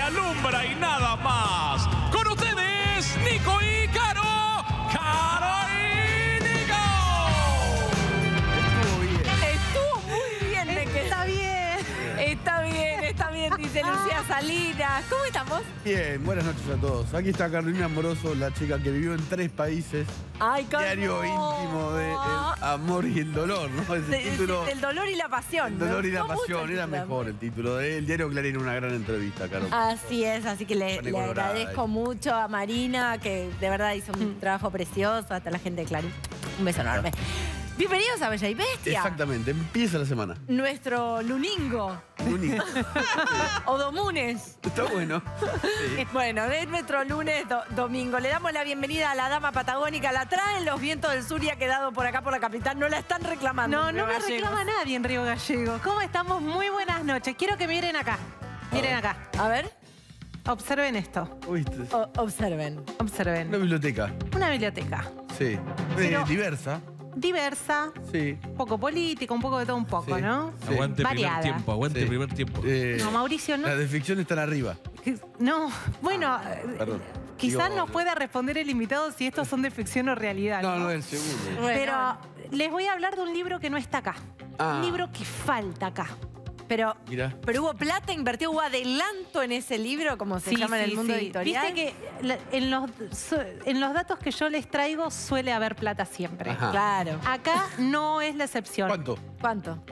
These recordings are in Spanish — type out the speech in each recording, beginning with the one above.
alumbra y nada más. Con ustedes, Nico y Caro. ¡Caro y Nico! Estuvo muy bien. Está bien, dice Lucía Salinas. ¿Cómo estamos? Bien, buenas noches a todos. Aquí está Carolina Amoroso, la chica que vivió en 3 países. Ay, Carlos. Diario íntimo de El amor y el dolor, ¿no? Ese título. El dolor y la pasión. El dolor y la Me gustó pasión, mucho era el título. mejor el título de El diario Clarín, una gran entrevista, Carol. Así es, así que le agradezco mucho a Marina, que de verdad hizo un trabajo precioso, hasta la gente de Clarín. Un beso enorme. Bienvenidos a Bella y Bestia. Exactamente, empieza la semana. Nuestro luningo. Único. O domunes. Está bueno. Sí. Bueno, es nuestro lunes domingo. Le damos la bienvenida a la dama patagónica. La traen los vientos del sur y ha quedado por acá por la capital. No la están reclamando. No, no me reclama nadie en Río Gallegos. ¿Cómo estamos? Muy buenas noches. Quiero que miren acá. Miren acá. A ver, Observen esto. ¿Oíste? observen. Observen. Una biblioteca. Una biblioteca. Sí. Pero- Diversa. Diversa, Sí. un poco política, un poco de todo un poco, Sí. ¿no? Sí. Aguante Variada. primer tiempo, aguante Sí. primer tiempo. No, Mauricio, no. Las de ficción están arriba. No, bueno, Perdón. quizás Digo, nos pueda responder el invitado si estos son de ficción o realidad. No, no es el segundo. Bueno, Pero les voy a hablar de un libro que no está acá. Ah. Un libro que falta acá. pero Mirá. hubo plata invertido, hubo adelanto en ese libro, como se llama en el mundo editorial. Viste que en los datos que yo les traigo suele haber plata siempre. Ajá. Claro. Acá no es la excepción. ¿Cuánto? ¿Cuánto?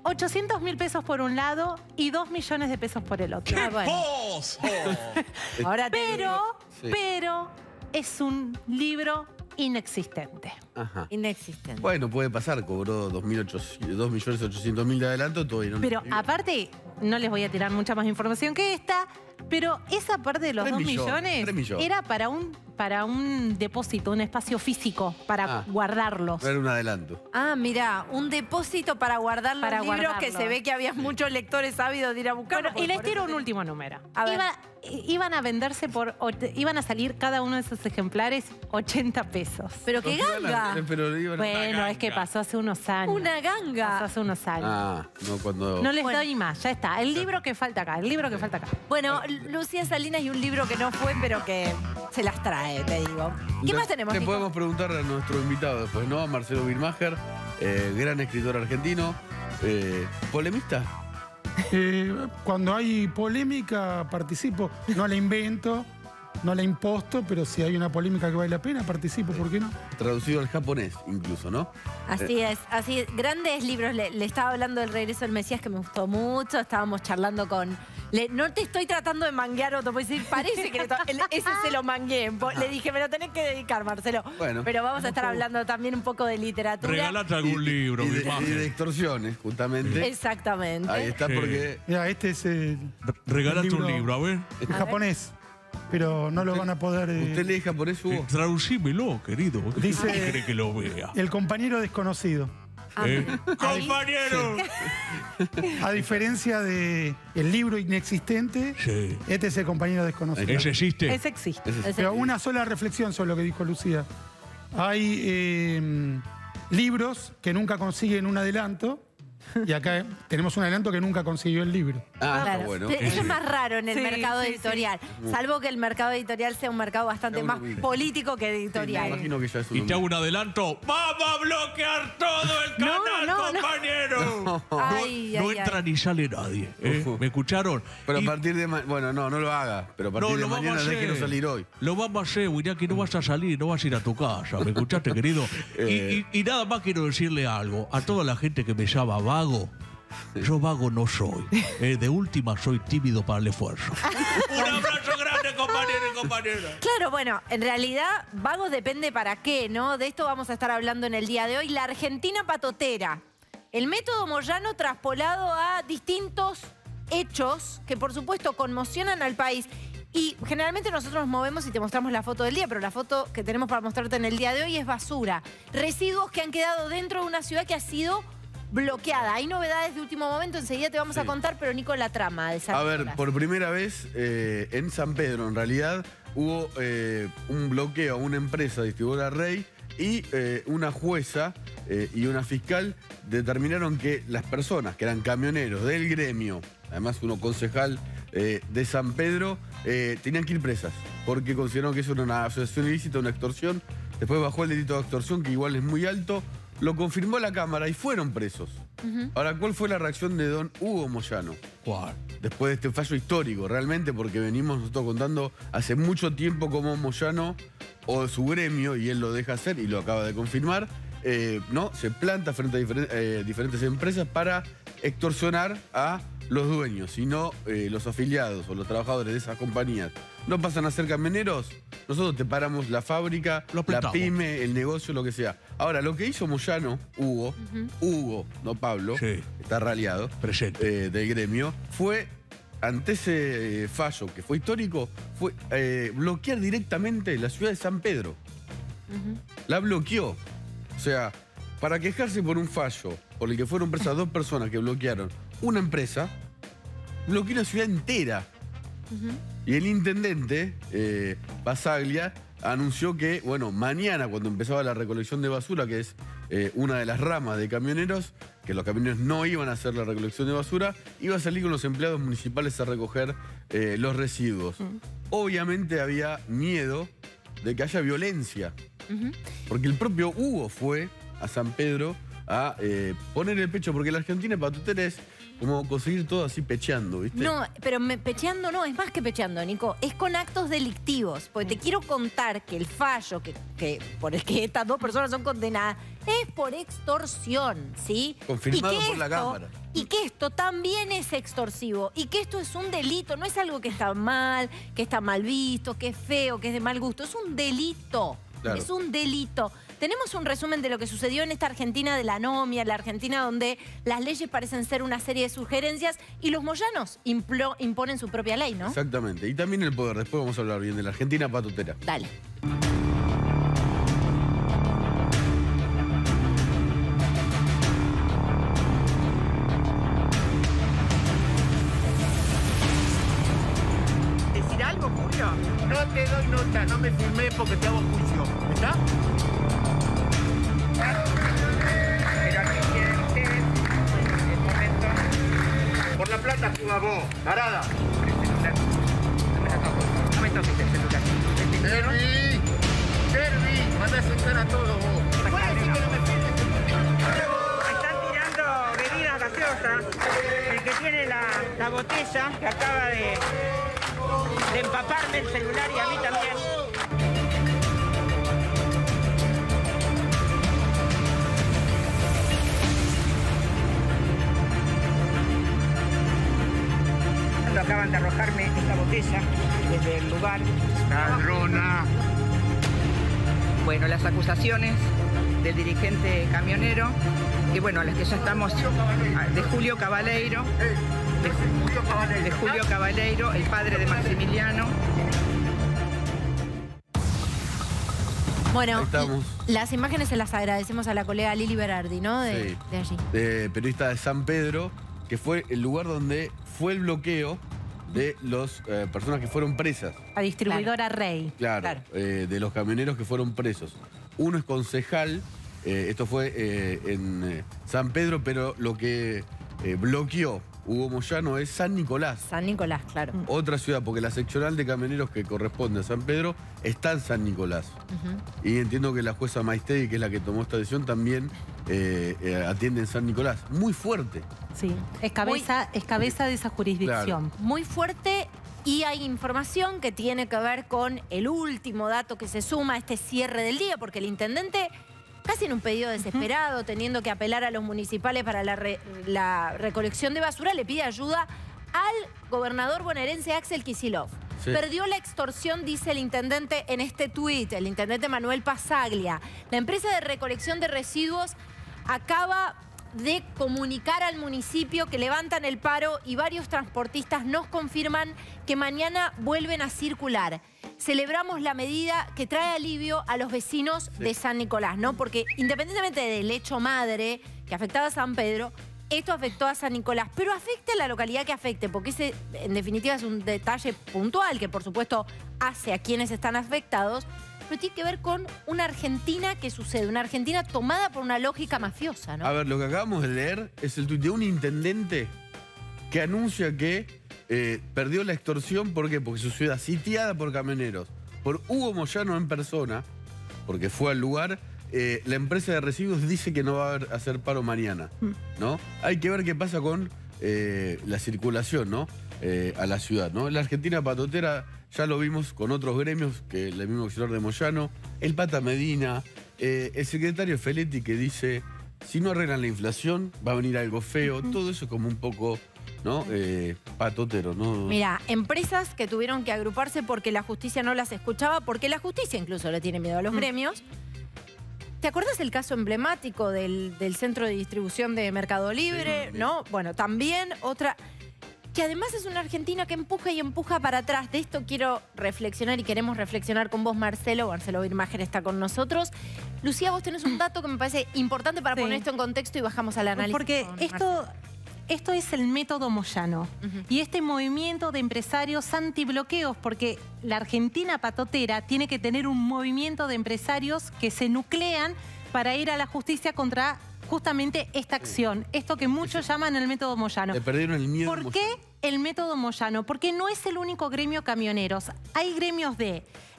800.000 pesos por un lado y 2 millones de pesos por el otro. Ah, bueno. ¡Pozo! Ahora te digo, Sí. Pero es un libro inexistente. Ajá. inexistente. Bueno, puede pasar, cobró 2.800.000 de adelanto, todavía no. Pero aparte, no les voy a tirar mucha más información que esta, pero esa parte de los 3 2 millones, 3 millones. era para un depósito, un espacio físico para Ah. guardarlos. No era un adelanto. Ah, mira, un depósito para guardar los Para libros que guardarlos. se ve que había muchos lectores ávidos de ir a buscarlo. Bueno, y les tiro un último número. A ver. Iban a venderse iban a salir cada uno de esos ejemplares 80 pesos. Pero qué ganga. Pero iban a- Bueno, es que pasó hace unos años. Una Pasó ganga. hace unos años. Ah, no cuando. No les Bueno. doy más, ya está. El libro que falta acá, el libro que falta acá. Bueno, Lucía Salinas y un libro que no fue, pero que se las trae, te digo. ¿Qué más tenemos, Le Nico? podemos preguntar a nuestro invitado después, ¿no? A Marcelo Birmacher, gran escritor argentino, polemista. Cuando hay polémica participo, no la invento, no la imposto, pero si hay una polémica que vale la pena, participo, ¿por qué no? Traducido al japonés, incluso, ¿no? Así es, así es. Grandes libros. Le estaba hablando del Regreso del Mesías, que me gustó mucho. Estábamos charlando con... no te estoy tratando de manguear otro, puedes decir, parece que ese se lo mangué. Le dije, me lo tenés que dedicar, Marcelo. Bueno. Pero vamos a estar hablando también un poco de literatura. Regalate algún libro, y mi de, y de extorsiones, justamente. Exactamente. Ahí está, Sí. porque Mira, este es el Regalate un libro, a ver. japonés, pero no lo van a poder... usted lee japonés, Hugo. Traducímelo, querido. Dice- ¿Qué quiere que lo vea? El compañero desconocido. ¡Compañero! A diferencia de el libro inexistente, Sí. este es el compañero desconocido. ¿Ese existe? Ese existe. Pero una sola reflexión sobre lo que dijo Lucía. Hay libros que nunca consiguen un adelanto, y acá tenemos un adelanto que nunca consiguió el libro. Ah, Claro. está bueno. Eso es más raro en el Sí, mercado sí, editorial. Salvo que el mercado editorial sea un mercado bastante Cada uno más mira. político que Sí, me editorial. imagino que ya es un... Y te hago un adelanto. ¡Vamos a bloquear todo el canal, no. compañero! Ay, No ay, entra ay. ni sale nadie. Ujú. ¿Me escucharon? Pero a Y- partir de... Bueno, no lo haga. Pero a partir de lo vamos mañana a hacer. déjelo salir hoy. Lo vamos a hacer, que no vas a salir, no vas a ir a tu casa. ¿Me escuchaste, querido? Y nada más quiero decirle algo. A toda la gente que me llama vago, yo vago no soy. De última soy tímido para el esfuerzo. Un abrazo grande, compañero y compañera. Claro, bueno, en realidad, vagos depende para qué, ¿no? De esto vamos a estar hablando en el día de hoy. La Argentina patotera. El método Moyano traspolado a distintos hechos que, por supuesto, conmocionan al país. Y generalmente nosotros nos movemos y te mostramos la foto del día, pero la foto que tenemos para mostrarte en el día de hoy es basura. Residuos que han quedado dentro de una ciudad que ha sido bloqueada. Hay novedades de último momento, enseguida te vamos a contar, pero Nico, la trama de esa A ver, obra. por primera vez en San Pedro, en realidad, hubo un bloqueo a una empresa distribuidora Rey y una jueza y una fiscal determinaron que las personas que eran camioneros del gremio además uno concejal de San Pedro, tenían que ir presas, porque consideraron que eso era una asociación ilícita, una extorsión. Después bajó el delito de extorsión, que igual es muy alto. Lo confirmó la Cámara y fueron presos. Ahora, ¿cuál fue la reacción de don Hugo Moyano? ¿Cuál? Después de este fallo histórico, realmente, porque venimos nosotros contando hace mucho tiempo cómo Moyano, o su gremio, y él lo deja hacer y lo acaba de confirmar, ¿no? Se planta frente a diferentes empresas para extorsionar a los dueños, y no los afiliados o los trabajadores de esas compañías no pasan a ser camioneros, nosotros te paramos la fábrica, la pyme, el negocio, lo que sea. Ahora, lo que hizo Moyano, Hugo, no Pablo, sí, está raleado, presente, del gremio, fue, ante ese fallo que fue histórico, fue bloquear directamente la ciudad de San Pedro. La bloqueó. O sea, para quejarse por un fallo por el que fueron presas 2 personas que bloquearon una empresa, bloqueó la ciudad entera. Y el intendente, Basaglia, anunció que, bueno, mañana, cuando empezaba la recolección de basura, que es una de las ramas de camioneros, que los camioneros no iban a hacer la recolección de basura, iba a salir con los empleados municipales a recoger los residuos. Obviamente había miedo de que haya violencia, porque el propio Hugo fue a San Pedro a poner el pecho, porque la Argentina patotera es como conseguir todo así pecheando, ¿viste? No, pero pecheando no, es más que pecheando, Nico. Es con actos delictivos. Porque te quiero contar que el fallo por el que estas 2 personas son condenadas es por extorsión, ¿sí? Confirmado por la Cámara. Y que esto también es extorsivo. Y que esto es un delito. No es algo que está mal visto, que es feo, que es de mal gusto. Es un delito. Claro. Es un delito. Tenemos un resumen de lo que sucedió en esta Argentina de la anomia, la Argentina donde las leyes parecen ser una serie de sugerencias y los moyanos imponen su propia ley, ¿no? Exactamente. Y también el poder. Después vamos a hablar bien de la Argentina patotera. Dale. ¿Decir algo, Julio? No te doy nota, no me firmé porque te hago juicio. ¿Está? Pero aquí tienen ustedes el momento. Por la plata jugá vos, tarada. No me toques el celular. Derby, mandá a sentar a todos vos. ¿Puedes decir que no me firmes? Están tirando bebidas gaseosas. El que tiene la botella que acaba de empaparme el celular y a mí también. Acaban de arrojarme esta botella desde el lugar. ¡Ladrona! Bueno, las acusaciones del dirigente camionero, y bueno, a las que ya estamos, de Julio Cabaleiro, el padre de Maximiliano. Bueno, las imágenes se las agradecemos a la colega Lili Berardi, ¿no? De allí. Periodista de San Pedro, que fue el lugar donde fue el bloqueo de las personas que fueron presas. La distribuidora Rey. Claro. De los camioneros que fueron presos. Uno es concejal, esto fue en San Pedro, pero lo que bloqueó Hugo Moyano es San Nicolás. San Nicolás, claro. Otra ciudad, porque la seccional de camioneros que corresponde a San Pedro está en San Nicolás. Y entiendo que la jueza Maistegui, que es la que tomó esta decisión, también atiende en San Nicolás. Muy fuerte. Sí, es cabeza de esa jurisdicción. Claro. Muy fuerte, y hay información que tiene que ver con el último dato que se suma a este cierre del día, porque el intendente, casi en un pedido desesperado, teniendo que apelar a los municipales para la recolección de basura, le pide ayuda al gobernador bonaerense Axel Kicillof. Sí. Perdió la extorsión, dice el intendente en este tuit, el intendente Manuel Basaglia. La empresa de recolección de residuos acaba de comunicar al municipio que levantan el paro y varios transportistas nos confirman que mañana vuelven a circular. Celebramos la medida que trae alivio a los vecinos de San Nicolás, ¿no? Porque independientemente del hecho madre que afectaba a San Pedro, esto afectó a San Nicolás, pero afecte a la localidad que afecte, porque ese en definitiva es un detalle puntual que por supuesto hace a quienes están afectados, pero tiene que ver con una Argentina que sucede, una Argentina tomada por una lógica mafiosa, ¿no? A ver, lo que acabamos de leer es el tuit de un intendente que anuncia que perdió la extorsión. ¿Por qué? Porque su ciudad sitiada por camioneros, por Hugo Moyano en persona, porque fue al lugar. La empresa de residuos dice que no va a hacer paro mañana, ¿no? Hay que ver qué pasa con la circulación, ¿no? A la ciudad, ¿no? La Argentina patotera ya lo vimos con otros gremios, que el mismo auxiliar de Moyano, el Pata Medina, el secretario Feletti que dice, si no arreglan la inflación, va a venir algo feo. Todo eso como un poco, ¿no? Patotero, ¿no? Mira, empresas que tuvieron que agruparse porque la justicia no las escuchaba, porque la justicia incluso le tiene miedo a los gremios. ¿Te acuerdas el caso emblemático del centro de distribución de Mercado Libre? Sí. ¿No? Bueno, también otra... que además es una Argentina que empuja y empuja para atrás. De esto quiero reflexionar y queremos reflexionar con vos, Marcelo. Marcelo Birmacher está con nosotros. Lucía, vos tenés un dato que me parece importante para poner esto en contexto y bajamos al análisis. Porque esto es el método Moyano. Y este movimiento de empresarios antibloqueos, porque la Argentina patotera tiene que tener un movimiento de empresarios que se nuclean para ir a la justicia contra justamente esta acción. Esto que muchos llaman el método Moyano. Le perdieron el miedo. ¿Por qué el método Moyano? Porque no es el único gremio camioneros. Hay gremios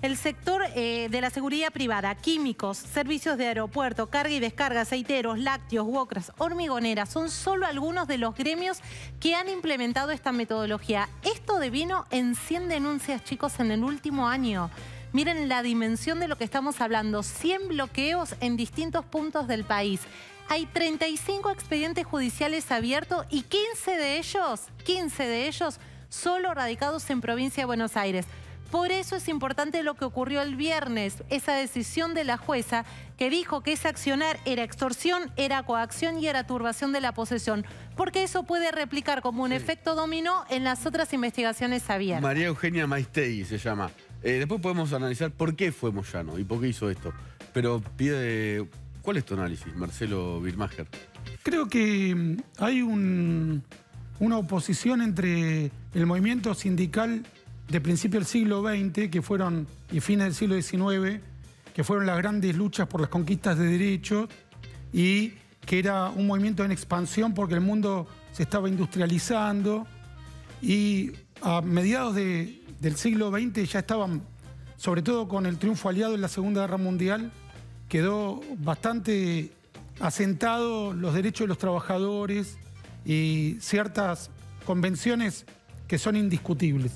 el sector de la seguridad privada, químicos, servicios de aeropuerto, carga y descarga, aceiteros, lácteos, wokras, hormigoneras. Son solo algunos de los gremios que han implementado esta metodología. Esto devino en 100 denuncias, chicos, en el último año. Miren la dimensión de lo que estamos hablando. 100 bloqueos en distintos puntos del país. Hay 35 expedientes judiciales abiertos y 15 de ellos solo radicados en provincia de Buenos Aires. Por eso es importante lo que ocurrió el viernes, esa decisión de la jueza que dijo que ese accionar era extorsión, era coacción y era turbación de la posesión. Porque eso puede replicar como un efecto dominó en las otras investigaciones abiertas. María Eugenia Maistegui se llama. Después podemos analizar por qué fue Moyano y por qué hizo esto. Pero pide... ¿Cuál es tu análisis, Marcelo Birmacher? Creo que hay una oposición entre el movimiento sindical de principio del siglo XX, que fueron, y fines del siglo XIX, que fueron las grandes luchas por las conquistas de derechos, y que era un movimiento en expansión porque el mundo se estaba industrializando, y a mediados del siglo XX ya estaban, sobre todo con el triunfo aliado en la Segunda Guerra Mundial, quedó bastante asentado los derechos de los trabajadores y ciertas convenciones que son indiscutibles.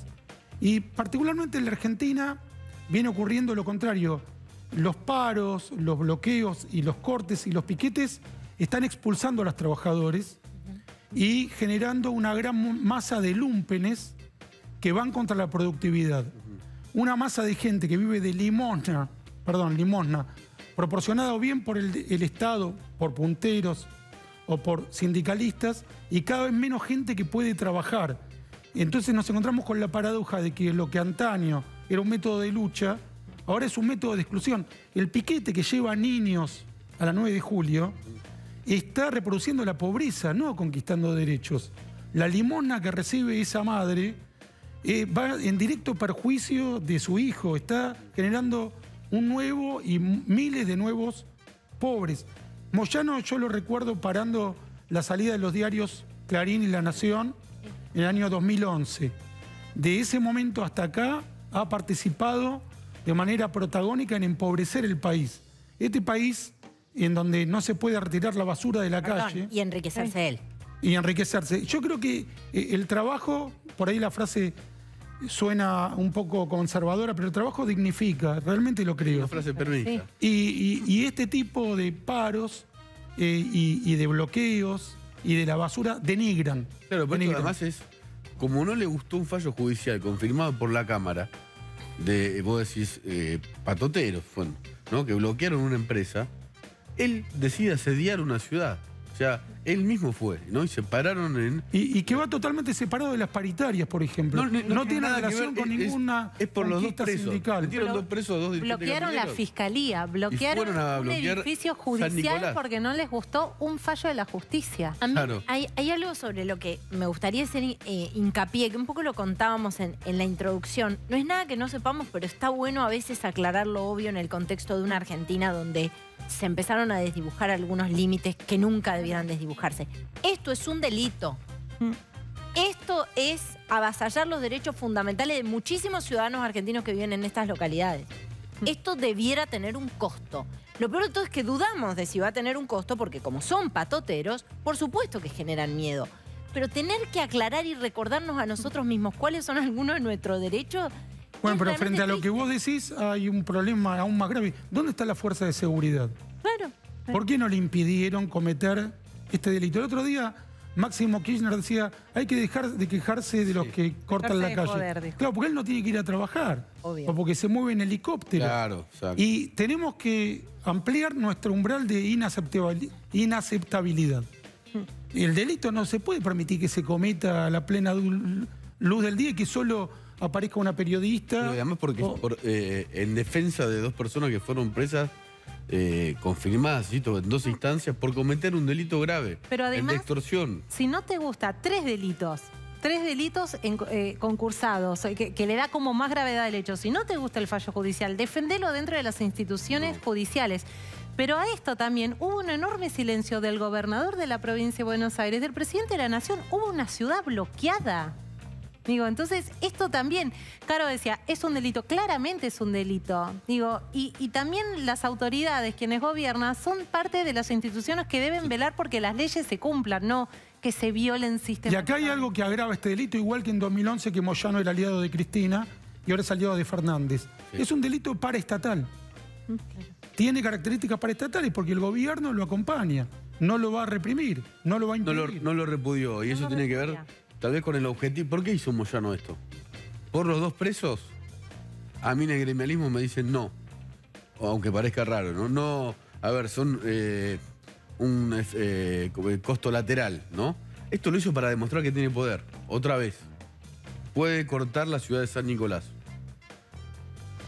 Y particularmente en la Argentina viene ocurriendo lo contrario. Los paros, los bloqueos y los cortes y los piquetes están expulsando a los trabajadores y generando una gran masa de lúmpenes que van contra la productividad. Una masa de gente que vive de limosna, proporcionada o bien por el Estado, por punteros o por sindicalistas, y cada vez menos gente que puede trabajar. Entonces nos encontramos con la paradoja de que lo que antaño era un método de lucha, ahora es un método de exclusión. El piquete que lleva niños a la 9 de julio está reproduciendo la pobreza, no conquistando derechos. La limosna que recibe esa madre va en directo perjuicio de su hijo, está generando un nuevo y miles de nuevos pobres. Moyano, yo lo recuerdo parando la salida de los diarios Clarín y La Nación en el año 2011. De ese momento hasta acá ha participado de manera protagónica en empobrecer el país. Este país en donde no se puede retirar la basura de la calle. Y enriquecerse él. Y enriquecerse. Yo creo que el trabajo, por ahí la frase suena un poco conservadora, pero el trabajo dignifica, realmente lo creo. Una frase peronista. Y este tipo de paros y de bloqueos y de la basura denigran. Claro, pero denigran. además es, como no le gustó un fallo judicial confirmado por la Cámara, vos decís, patoteros, ¿no? Que bloquearon una empresa, él decide asediar una ciudad. O sea, él mismo fue, ¿no? Y se pararon en... Y que va totalmente separado de las paritarias, por ejemplo. No tiene nada que relación ver, con ninguna es por los dos conquista presos. sindical. Metieron dos presos, dos dirigentes Bloquearon la camioneros. fiscalía, bloquearon fueron a un bloquear edificio San judicial Nicolás. porque no les gustó un fallo de la justicia. A mí Claro. hay algo sobre lo que me gustaría hacer hincapié, que un poco lo contábamos en la introducción. No es nada que no sepamos, pero está bueno a veces aclarar lo obvio en el contexto de una Argentina donde se empezaron a desdibujar algunos límites que nunca debieran desdibujarse. Esto es un delito. esto es avasallar los derechos fundamentales de muchísimos ciudadanos argentinos que viven en estas localidades. Esto debiera tener un costo. Lo peor de todo es que dudamos de si va a tener un costo porque como son patoteros, por supuesto que generan miedo. Pero tener que aclarar y recordarnos a nosotros mismos cuáles son algunos de nuestros derechos... Bueno, pero frente a lo que vos decís hay un problema aún más grave. ¿Dónde está la fuerza de seguridad? Claro. ¿Por qué no le impidieron cometer este delito? El otro día Máximo Kirchner decía, hay que dejar de quejarse de los que cortan la calle. Joder, claro, porque él no tiene que ir a trabajar. Obvio. O porque se mueve en helicóptero. Claro, exacto. Y tenemos que ampliar nuestro umbral de inaceptabilidad. El delito no se puede permitir que se cometa a la plena luz del día y que solo aparezca una periodista. Pero además porque en defensa de 2 personas que fueron presas confirmadas en 2 instancias por cometer un delito grave. Pero además, de extorsión. Si no te gusta 3 delitos concursados, que le da como más gravedad al hecho. Si no te gusta el fallo judicial, defendelo dentro de las instituciones judiciales. Pero a esto también hubo un enorme silencio del gobernador de la provincia de Buenos Aires, del presidente de la Nación. Hubo una ciudad bloqueada. Digo, entonces esto también, Caro decía, es un delito, claramente es un delito. Digo, y también las autoridades, quienes gobiernan, son parte de las instituciones que deben velar porque las leyes se cumplan, no que se violen sistemas. Y acá hay algo que agrava este delito, igual que en 2011 que Moyano era aliado de Cristina y ahora es aliado de Fernández. Sí. Es un delito paraestatal. Tiene características paraestatales porque el gobierno lo acompaña, no lo va a reprimir, no lo va a impedir. No lo repudió y eso tiene que ver tal vez con el objetivo. ¿Por qué hizo Moyano esto? ¿Por los 2 presos? A mí en el gremialismo me dicen no, aunque parezca raro, ¿no? No, a ver, son un costo lateral, ¿no? Esto lo hizo para demostrar que tiene poder, otra vez. Puede cortar la ciudad de San Nicolás.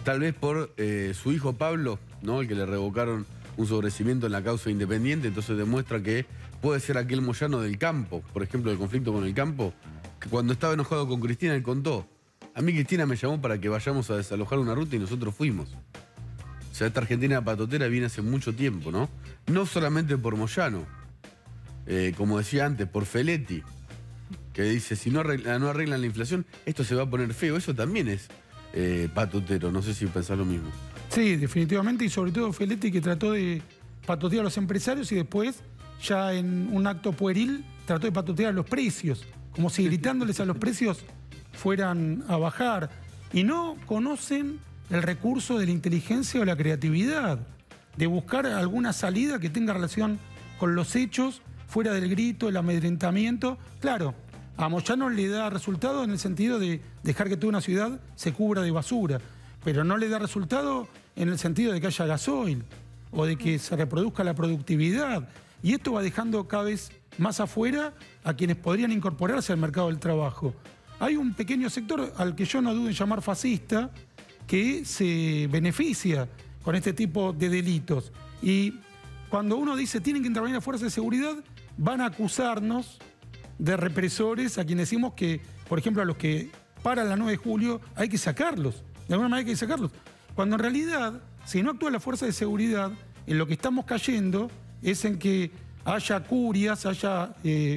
Tal vez por su hijo Pablo, ¿no? El que le revocaron un sobrecimiento en la causa independiente, entonces demuestra que puede ser aquel Moyano del campo, por ejemplo, del conflicto con el campo, que cuando estaba enojado con Cristina, él contó, a mí Cristina me llamó para que vayamos a desalojar una ruta y nosotros fuimos. O sea, esta Argentina patotera viene hace mucho tiempo, ¿no? No solamente por Moyano, como decía antes, por Feletti, que dice, si no arreglan la inflación, esto se va a poner feo. Eso también es patotero, no sé si pensás lo mismo. Sí, definitivamente, y sobre todo Feletti, que trató de patotear a los empresarios y después, ya en un acto pueril, trató de patotear a los precios, como si gritándoles a los precios fueran a bajar. Y no conocen el recurso de la inteligencia o la creatividad, de buscar alguna salida que tenga relación con los hechos, fuera del grito, el amedrentamiento. Claro, a Moyano le da resultado en el sentido de dejar que toda una ciudad se cubra de basura, pero no le da resultado en el sentido de que haya gasoil o de que se reproduzca la productividad. Y esto va dejando cada vez más afuera a quienes podrían incorporarse al mercado del trabajo. Hay un pequeño sector al que yo no dudo en llamar fascista que se beneficia con este tipo de delitos. Y cuando uno dice tienen que intervenir las fuerzas de seguridad, van a acusarnos de represores a quienes decimos que, por ejemplo, a los que paran la 9 de julio hay que sacarlos. De alguna manera hay que sacarlos. Cuando en realidad, si no actúa la fuerza de seguridad, en lo que estamos cayendo es en que haya curias, haya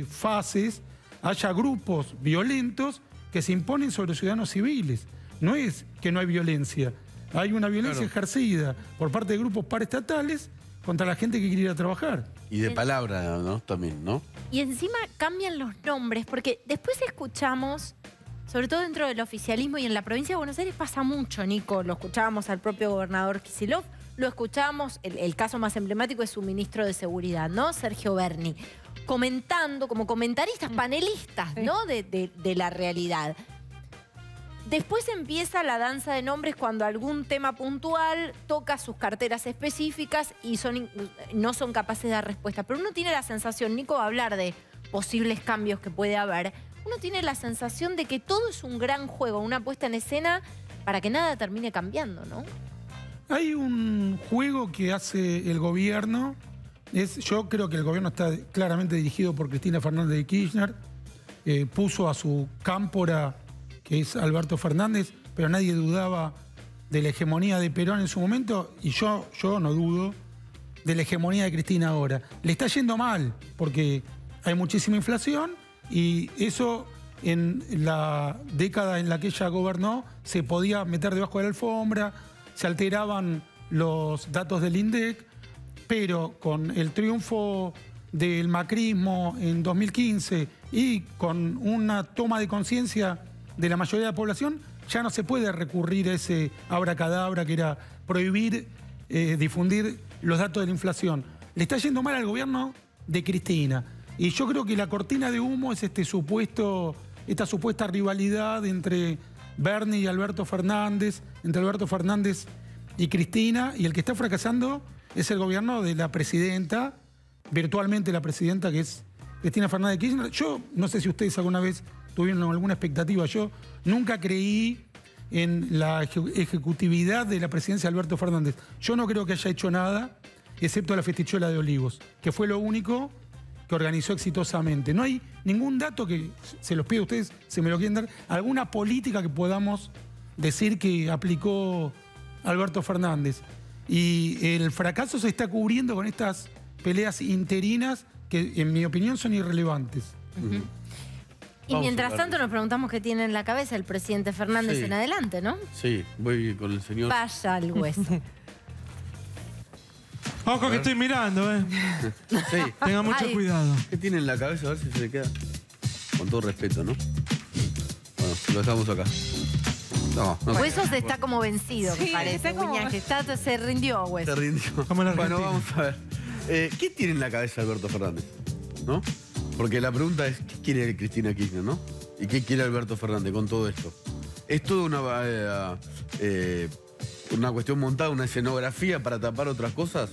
fases, haya grupos violentos que se imponen sobre los ciudadanos civiles. No es que no hay violencia, hay una violencia ejercida por parte de grupos paraestatales contra la gente que quiere ir a trabajar. Y de palabra, ¿no? También, ¿no? Y encima cambian los nombres, porque después escuchamos, sobre todo dentro del oficialismo y en la provincia de Buenos Aires pasa mucho, Nico, lo escuchábamos al propio gobernador Kicillof, lo escuchábamos, el caso más emblemático es su ministro de Seguridad, ¿no? Sergio Berni, comentando como comentaristas, panelistas, ¿no? De la realidad. Después empieza la danza de nombres cuando algún tema puntual toca sus carteras específicas y no son capaces de dar respuesta. Pero uno tiene la sensación, Nico va a hablar de posibles cambios que puede haber, uno tiene la sensación de que todo es un gran juego, una puesta en escena para que nada termine cambiando, ¿no? Hay un juego que hace el gobierno, yo creo que el gobierno está claramente dirigido por Cristina Fernández de Kirchner, puso a su cámpora, que es Alberto Fernández, pero nadie dudaba de la hegemonía de Perón en su momento, y yo no dudo de la hegemonía de Cristina ahora. Le está yendo mal, porque hay muchísima inflación, y eso en la década en la que ella gobernó se podía meter debajo de la alfombra, se alteraban los datos del INDEC, pero con el triunfo del macrismo en 2015 y con una toma de conciencia de la mayoría de la población, ya no se puede recurrir a ese abracadabra que era prohibir difundir los datos de la inflación. Le está yendo mal al gobierno de Cristina. Y yo creo que la cortina de humo es esta supuesta rivalidad entre Bernie y Alberto Fernández, entre Alberto Fernández y Cristina, y el que está fracasando es el gobierno de la presidenta, virtualmente la presidenta, que es Cristina Fernández de Kirchner. Yo no sé si ustedes alguna vez tuvieron alguna expectativa. Yo nunca creí en la ejecutividad de la presidencia de Alberto Fernández. Yo no creo que haya hecho nada, excepto la festichuela de Olivos, que fue lo único que organizó exitosamente. No hay ningún dato que, se los pido a ustedes, se me lo quieren dar, alguna política que podamos decir que aplicó Alberto Fernández. Y el fracaso se está cubriendo con estas peleas interinas que, en mi opinión, son irrelevantes. Y mientras tanto nos preguntamos qué tiene en la cabeza el presidente Fernández en adelante, ¿no? Sí, voy con el señor. Vaya al hueso. Ojo que estoy mirando, Sí. Tenga mucho cuidado. ¿Qué tiene en la cabeza? A ver si se le queda. Con todo respeto, ¿no? Bueno, lo dejamos acá. No. Huesos está como vencido, me parece. Se rindió, Huesos. Se rindió. Bueno, vamos a ver. ¿Qué tiene en la cabeza Alberto Fernández? ¿No? Porque la pregunta es, ¿qué quiere Cristina Kirchner, no? ¿Y qué quiere Alberto Fernández con todo esto? ¿Es toda una cuestión montada, una escenografía para tapar otras cosas?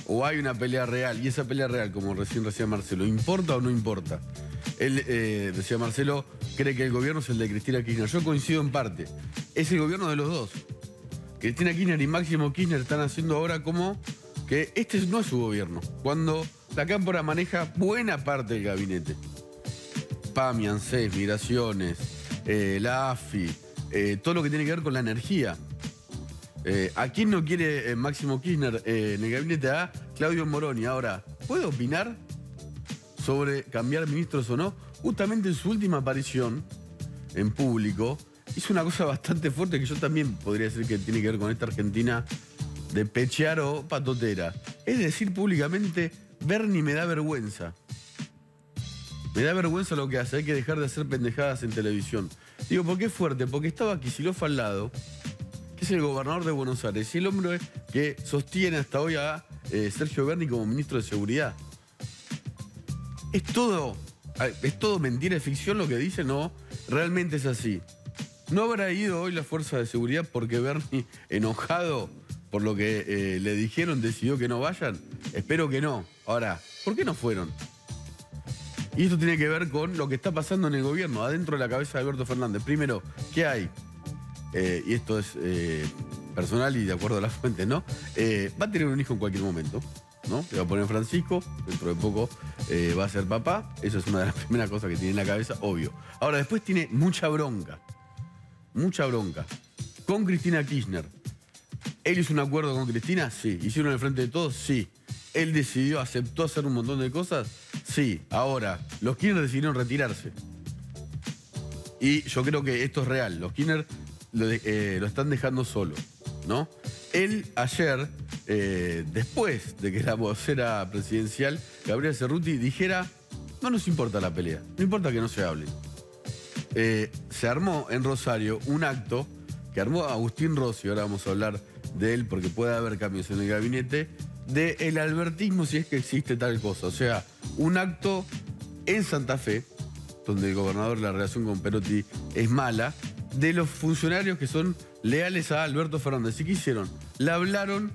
¿O hay una pelea real? Y esa pelea real, como recién decía Marcelo, ¿importa o no importa? Él, decía Marcelo, cree que el gobierno es el de Cristina Kirchner. Yo coincido en parte. Es el gobierno de los dos. Cristina Kirchner y Máximo Kirchner están haciendo ahora como que este no es su gobierno. Cuando la Cámpora maneja buena parte del gabinete. PAMI, ANSES, Migraciones, la AFI, todo lo que tiene que ver con la energía. ¿A quién no quiere Máximo Kirchner en el gabinete? A Claudio Moroni. Ahora, ¿puede opinar sobre cambiar ministros o no? Justamente en su última aparición en público hizo una cosa bastante fuerte que yo también podría decir que tiene que ver con esta Argentina de pechear o patotera. Es decir, públicamente, Bernie me da vergüenza. Me da vergüenza lo que hace. Hay que dejar de hacer pendejadas en televisión. Digo, ¿por qué es fuerte? Porque estaba Kicillof al lado, que es el gobernador de Buenos Aires, y el hombre que sostiene hasta hoy a Sergio Berni como ministro de Seguridad. ¿Es todo mentira, es ficción lo que dice? No, realmente es así. ¿No habrá ido hoy la fuerza de seguridad porque Berni, enojado por lo que le dijeron, decidió que no vayan? Espero que no. Ahora, ¿por qué no fueron? Y esto tiene que ver con lo que está pasando en el gobierno, adentro de la cabeza de Alberto Fernández. Primero, ¿qué hay? Y esto es personal y de acuerdo a las fuentes, ¿no? Va a tener un hijo en cualquier momento, ¿no? Le va a poner Francisco, dentro de poco va a ser papá. Eso es una de las primeras cosas que tiene en la cabeza, obvio. Ahora, después tiene mucha bronca. Mucha bronca. Con Cristina Kirchner. ¿Él hizo un acuerdo con Cristina? Sí. ¿Hicieron el frente de todos? Sí. ¿Él decidió, aceptó hacer un montón de cosas? Sí. Ahora, los Kirchner decidieron retirarse. Y yo creo que esto es real. Los Kirchner lo están dejando solo, ¿no? Él ayer, después de que la vocera presidencial, Gabriela Cerruti, dijera, no nos importa la pelea, no importa que no se hable. Se armó en Rosario un acto que armó Agustín Rossi, ahora vamos a hablar de él porque puede haber cambios en el gabinete, del albertismo si es que existe tal cosa. O sea, un acto en Santa Fe, donde el gobernador, la relación con Perotti es mala, de los funcionarios que son leales a Alberto Fernández. ¿Y qué hicieron? Le hablaron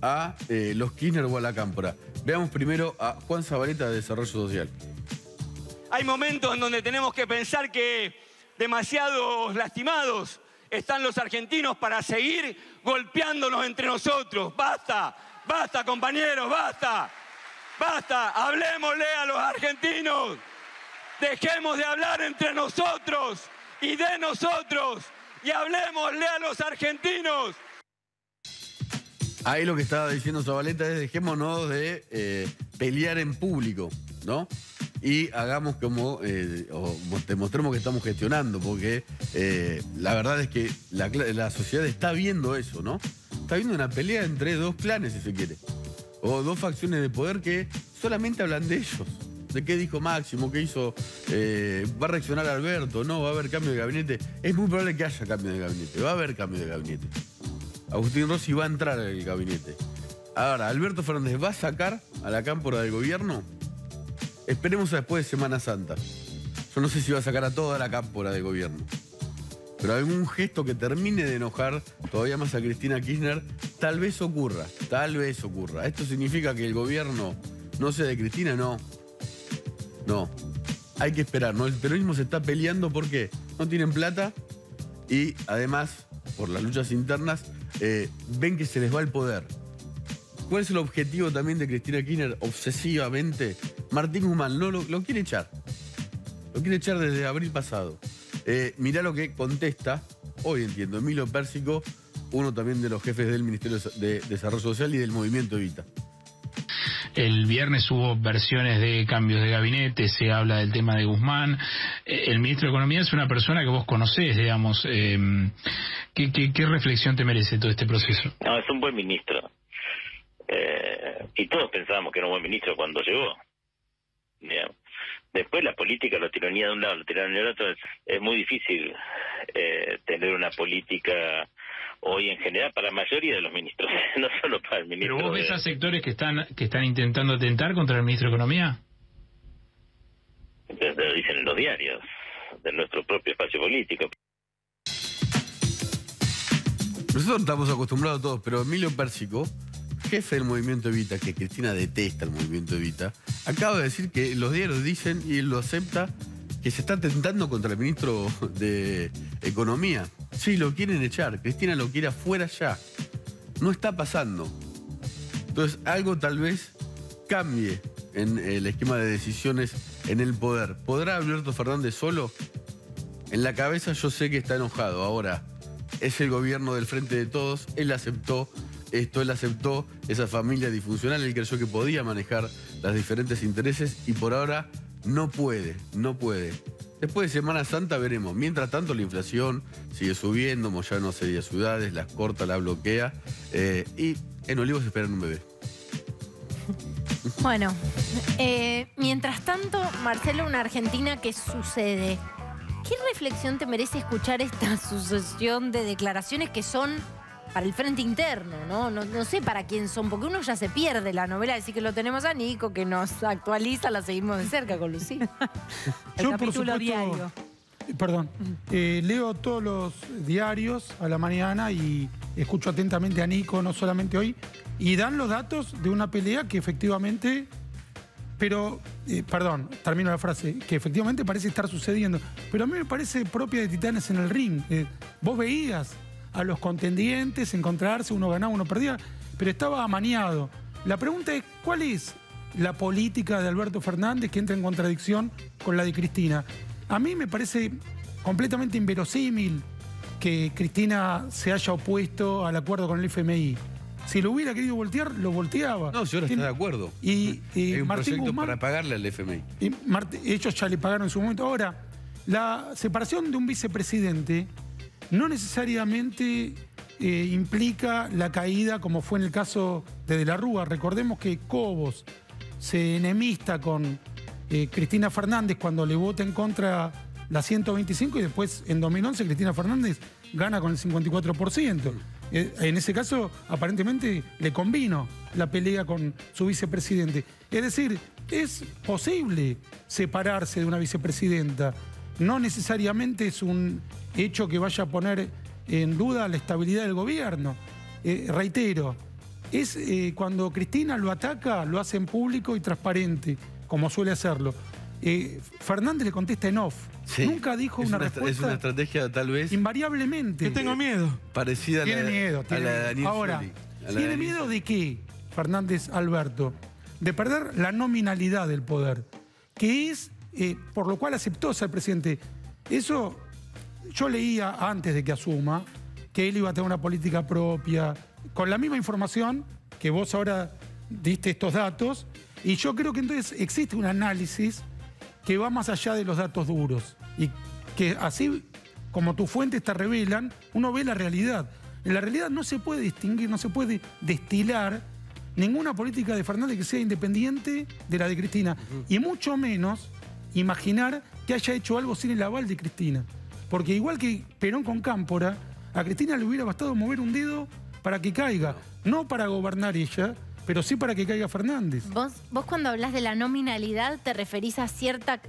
a los Kirchner o a la Cámpora. Veamos primero a Juan Zabaleta de Desarrollo Social. Hay momentos en donde tenemos que pensar que demasiados lastimados están los argentinos para seguir golpeándonos entre nosotros. ¡Basta! ¡Basta, compañeros! ¡Basta! ¡Basta! ¡Hablemosle a los argentinos! Dejemos de hablar entre nosotros y de nosotros y hablemosle a los argentinos. Ahí lo que estaba diciendo Zabaleta es dejémonos de pelear en público, ¿no? y hagamos como, o demostremos que estamos gestionando, porque la verdad es que la sociedad está viendo eso, ¿no? Está viendo una pelea entre dos clanes, si se quiere, o dos facciones de poder que solamente hablan de ellos. De qué dijo Máximo, qué hizo, va a reaccionar Alberto, no, va a haber cambio de gabinete. Es muy probable que haya cambio de gabinete, va a haber cambio de gabinete. Agustín Rossi va a entrar al gabinete. Ahora, ¿Alberto Fernández va a sacar a la cámpora del gobierno? Esperemos a después de Semana Santa. Yo no sé si va a sacar a toda la cámpora del gobierno. Pero algún gesto que termine de enojar todavía más a Cristina Kirchner, tal vez ocurra, tal vez ocurra. ¿Esto significa que el gobierno no sea de Cristina? No. No, hay que esperar, ¿no? El peronismo se está peleando porque no tienen plata y además, por las luchas internas, ven que se les va el poder. ¿Cuál es el objetivo también de Cristina Kirchner obsesivamente? Martín Guzmán lo quiere echar. Lo quiere echar desde abril pasado. Mirá lo que contesta, hoy entiendo, Emilio Pérsico, uno también de los jefes del Ministerio de Desarrollo Social y del Movimiento Evita. El viernes hubo versiones de cambios de gabinete, se habla del tema de Guzmán. El ministro de Economía es una persona que vos conocés, digamos. ¿Qué reflexión te merece todo este proceso? No, es un buen ministro. Y todos pensábamos que era un buen ministro cuando llegó. Digamos. Después la política lo tironía de un lado, lo tironía del otro. Es muy difícil tener una política hoy en general para la mayoría de los ministros, no solo para el ministro. ¿Pero vos ves a sectores que están intentando atentar contra el ministro de Economía? Lo dicen en los diarios de nuestro propio espacio político. Nosotros estamos acostumbrados todos, pero Emilio Pérsico, jefe del Movimiento Evita, que Cristina detesta el Movimiento Evita, acaba de decir que los diarios dicen, y él lo acepta, que se está atentando contra el ministro de Economía. Sí, lo quieren echar. Cristina lo quiere afuera ya. No está pasando. Entonces, algo tal vez cambie en el esquema de decisiones en el poder. ¿Podrá Alberto Fernández solo? En la cabeza yo sé que está enojado. Ahora, es el gobierno del Frente de Todos. Él aceptó esto, él aceptó esa familia disfuncional. Él creyó que podía manejar los diferentes intereses y por ahora no puede. Después de Semana Santa veremos. Mientras tanto, la inflación sigue subiendo, Moyano sería ciudades, las corta, la bloquea. Y en Olivos esperan un bebé. Bueno, mientras tanto, Marcelo, una Argentina que sucede. ¿Qué reflexión te merece escuchar esta sucesión de declaraciones que son para el frente interno, ¿no? No sé para quién son, porque uno ya se pierde la novela, decir que lo tenemos a Nico, que nos actualiza, la seguimos de cerca con Lucía. Yo, por supuesto, diario. Perdón, leo todos los diarios a la mañana y escucho atentamente a Nico, no solamente hoy, y dan los datos de una pelea que efectivamente, pero, perdón, termino la frase, que efectivamente parece estar sucediendo, pero a mí me parece propia de Titanes en el ring. Vos veías a los contendientes encontrarse, uno ganaba, uno perdía, pero estaba amañado. La pregunta es, ¿cuál es la política de Alberto Fernández que entra en contradicción con la de Cristina? A mí me parece completamente inverosímil que Cristina se haya opuesto al acuerdo con el FMI. Si lo hubiera querido voltear, lo volteaba. No, si ahora está de acuerdo. Y hay un Martín proyecto Guzmán, para pagarle al FMI. Ellos ya le pagaron en su momento. Ahora, la separación de un vicepresidente no necesariamente implica la caída, como fue en el caso de la Rúa. Recordemos que Cobos se enemista con Cristina Fernández cuando le vota en contra la 125 y después en 2011 Cristina Fernández gana con el 54%. En ese caso, aparentemente, le convino la pelea con su vicepresidente. Es decir, es posible separarse de una vicepresidenta. No necesariamente es un hecho que vaya a poner en duda la estabilidad del gobierno. Reitero, es cuando Cristina lo ataca, lo hace en público y transparente, como suele hacerlo. Fernández le contesta en off. Sí. Nunca dijo una respuesta. Es una estrategia tal vez invariablemente. Yo tengo miedo. Parecida a la de Daniel Ahora, Scioli. ¿tiene miedo de qué, Fernández Alberto? De perder la nominalidad del poder, que es por lo cual aceptó ser presidente. Eso yo leía antes de que asuma, que él iba a tener una política propia, con la misma información que vos ahora diste estos datos, y yo creo que entonces existe un análisis que va más allá de los datos duros. Y que así como tus fuentes te revelan, uno ve la realidad. En la realidad no se puede distinguir, no se puede destilar ninguna política de Fernández que sea independiente de la de Cristina. Y mucho menos imaginar que haya hecho algo sin el aval de Cristina. Porque igual que Perón con Cámpora, a Cristina le hubiera bastado mover un dedo para que caiga. No para gobernar ella, pero sí para que caiga Fernández. ¿Vos cuando hablas de la nominalidad te referís a cierta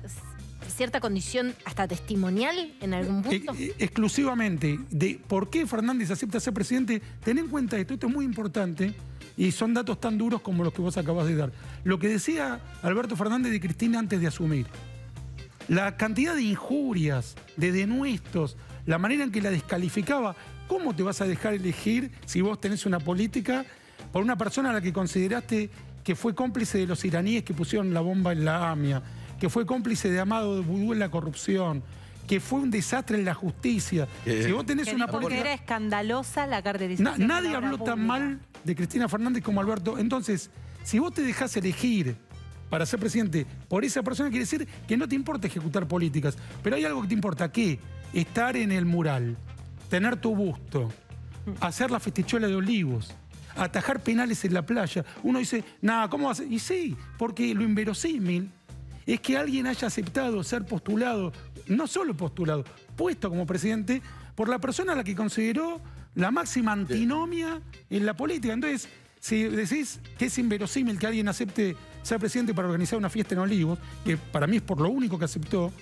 condición hasta testimonial en algún punto? Exclusivamente de por qué Fernández acepta ser presidente. Ten en cuenta esto es muy importante y son datos tan duros como los que vos acabás de dar. Lo que decía Alberto Fernández de Cristina antes de asumir. La cantidad de injurias, de denuestos, la manera en que la descalificaba. ¿Cómo te vas a dejar elegir si vos tenés una política por una persona a la que consideraste que fue cómplice de los iraníes que pusieron la bomba en la AMIA, que fue cómplice de Amado Vudú en la corrupción, que fue un desastre en la justicia? Si vos tenés una porque política... era escandalosa la caracterización. Nadie habló tan mal de Cristina Fernández como Alberto. Entonces, si vos te dejás elegir para ser presidente por esa persona, quiere decir que no te importa ejecutar políticas. Pero hay algo que te importa, ¿qué? Estar en el mural, tener tu busto, hacer la festichuela de Olivos, atajar penales en la playa. Uno dice, nada, ¿cómo va a ser? Y sí, porque lo inverosímil es que alguien haya aceptado ser postulado, no solo postulado, puesto como presidente por la persona a la que consideró la máxima antinomia en la política. Entonces, si decís que es inverosímil que alguien acepte ser presidente para organizar una fiesta en Olivos, que para mí es por lo único que aceptó,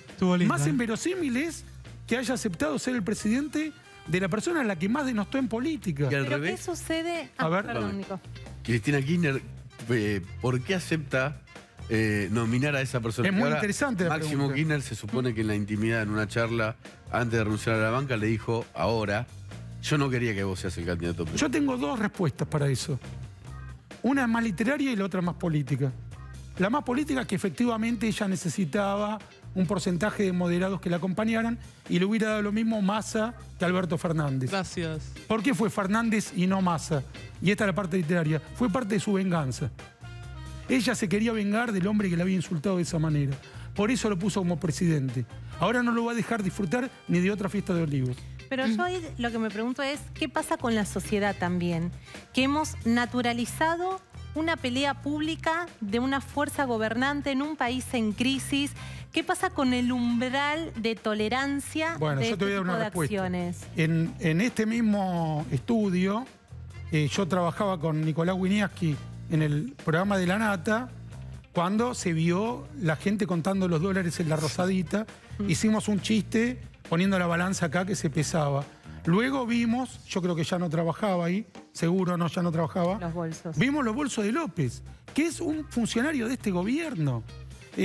más inverosímil es que haya aceptado ser el presidente de la persona a la que más denostó en política. Y al ¿Pero revés, qué sucede? A ver, perdón, Nico. Cristina Kirchner, ¿por qué acepta nominar a esa persona? Es muy Ahora, interesante la Máximo pregunta. Kirchner se supone que en la intimidad, en una charla, antes de renunciar a la banca, le dijo, ahora, yo no quería que vos seas el candidato a presidente. Yo tengo dos respuestas para eso. Una es más literaria y la otra más política. La más política es que efectivamente ella necesitaba un porcentaje de moderados que la acompañaran y le hubiera dado lo mismo Massa que Alberto Fernández. Gracias. ¿Por qué fue Fernández y no Massa? Y esta es la parte literaria. Fue parte de su venganza. Ella se quería vengar del hombre que la había insultado de esa manera. Por eso lo puso como presidente. Ahora no lo va a dejar disfrutar ni de otra fiesta de Olivos. Pero yo ahí lo que me pregunto es, ¿qué pasa con la sociedad también? Que hemos naturalizado una pelea pública de una fuerza gobernante en un país en crisis. ¿Qué pasa con el umbral de tolerancia Bueno, de yo te voy a este dar tipo una de respuesta. acciones? En este mismo estudio, yo trabajaba con Nicolás Winiaski en el programa de La Nata, cuando se vio la gente contando los dólares en la Rosadita. Hicimos un chiste poniendo la balanza acá que se pesaba. Luego vimos, yo creo que ya no trabajaba ahí, seguro no, ya no trabajaba. Los bolsos. Vimos los bolsos de López, que es un funcionario de este gobierno.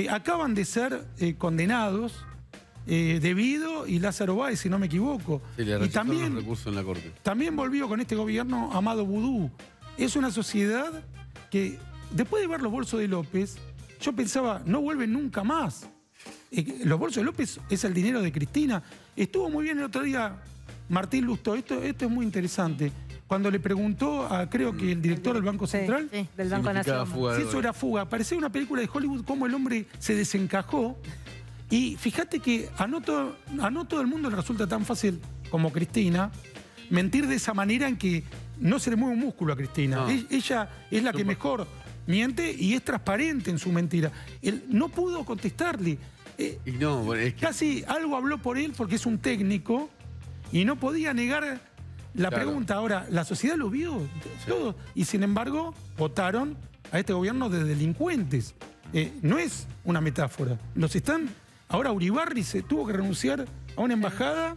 Acaban de ser condenados Devido y Lázaro Báez, si no me equivoco. Sí, le y rechazaron también, los recursos en la Corte. también volvió con este gobierno Amado Vudú. Es una sociedad que, después de ver los bolsos de López, yo pensaba, no vuelven nunca más. Los bolsos de López es el dinero de Cristina. Estuvo muy bien el otro día Martín Lustó. Esto es muy interesante. Cuando le preguntó a, creo que el director del Banco Central, Sí, Del Banco Significaba Nación. fuga de si eso dólares. era fuga. Parecía una película de Hollywood, cómo el hombre se desencajó. Y fíjate que a no todo el mundo le resulta tan fácil como Cristina mentir de esa manera en que no se le mueve un músculo a Cristina. No. Ella es la que mejor miente y es transparente en su mentira. Él no pudo contestarle. Y no, bueno, es que Casi algo habló por él porque es un técnico y no podía negar la Claro. pregunta. Ahora, la sociedad lo vio todo y sin embargo votaron a este gobierno de delincuentes. No es una metáfora. Los están... Ahora Uribarri se tuvo que renunciar a una embajada